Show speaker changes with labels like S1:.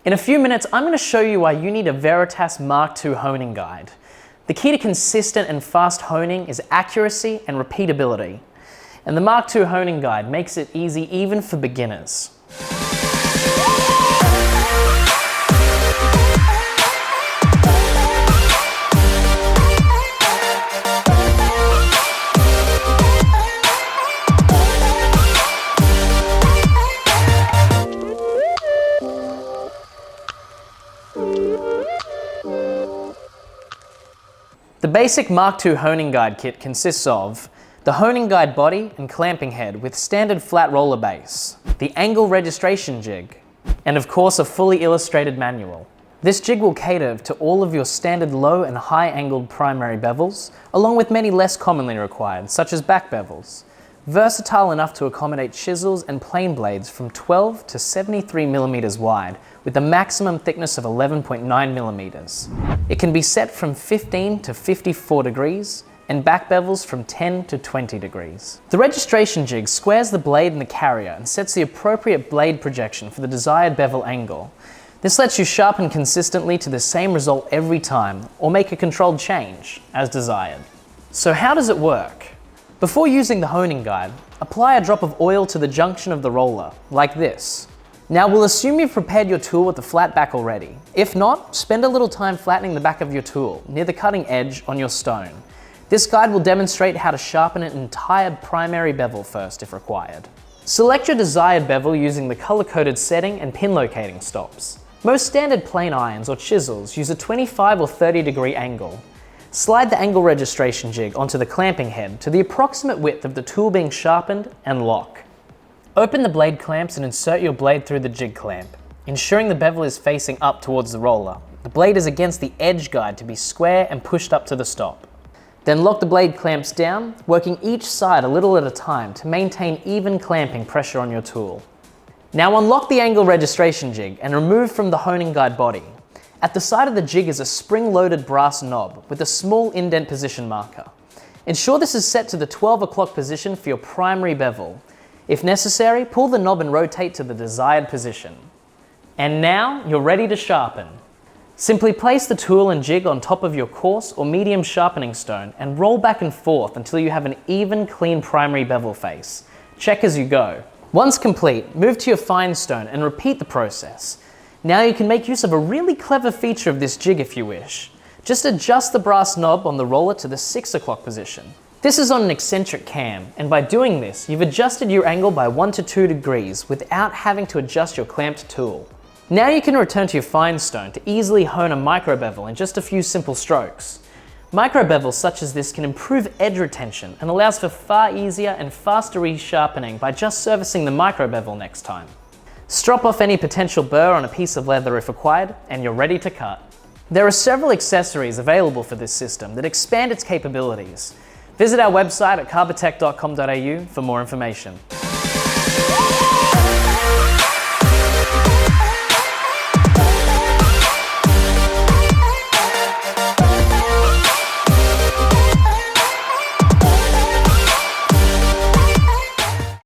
S1: In a few minutes, I'm going to show you why you need a Veritas Mark II honing guide. The key to consistent and fast honing is accuracy and repeatability. And the Mark II honing guide makes it easy even for beginners. The basic Mark II honing guide kit consists of the honing guide body and clamping head with standard flat roller base, the angle registration jig, and of course a fully illustrated manual. This jig will cater to all of your standard low and high angled primary bevels, along with many less commonly required, such as back bevels. Versatile enough to accommodate chisels and plane blades from 12 to 73 millimeters wide, with a maximum thickness of 11.9 millimeters. It can be set from 15 to 54 degrees, and back bevels from 10 to 20 degrees. The registration jig squares the blade in the carrier and sets the appropriate blade projection for the desired bevel angle. This lets you sharpen consistently to the same result every time, or make a controlled change, as desired. So how does it work? Before using the honing guide, apply a drop of oil to the junction of the roller, like this. Now we'll assume you've prepared your tool with a flat back already. If not, spend a little time flattening the back of your tool, near the cutting edge on your stone. This guide will demonstrate how to sharpen an entire primary bevel first if required. Select your desired bevel using the color-coded setting and pin locating stops. Most standard plane irons or chisels use a 25 or 30 degree angle. Slide the angle registration jig onto the clamping head to the approximate width of the tool being sharpened and lock. Open the blade clamps and insert your blade through the jig clamp, ensuring the bevel is facing up towards the roller. The blade is against the edge guide to be square and pushed up to the stop. Then lock the blade clamps down, working each side a little at a time to maintain even clamping pressure on your tool. Now unlock the angle registration jig and remove from the honing guide body. At the side of the jig is a spring-loaded brass knob with a small indent position marker. Ensure this is set to the 12 o'clock position for your primary bevel. If necessary, pull the knob and rotate to the desired position. And now you're ready to sharpen. Simply place the tool and jig on top of your coarse or medium sharpening stone and roll back and forth until you have an even, clean primary bevel face. Check as you go. Once complete, move to your fine stone and repeat the process. Now you can make use of a really clever feature of this jig if you wish. Just adjust the brass knob on the roller to the 6 o'clock position. This is on an eccentric cam, and by doing this, you've adjusted your angle by 1 to 2 degrees without having to adjust your clamped tool. Now you can return to your fine stone to easily hone a micro bevel in just a few simple strokes. Micro bevels such as this can improve edge retention and allows for far easier and faster resharpening by just servicing the micro bevel next time. Strop off any potential burr on a piece of leather if required, and you're ready to cut. There are several accessories available for this system that expand its capabilities. Visit our website at carbatec.com.au for more information.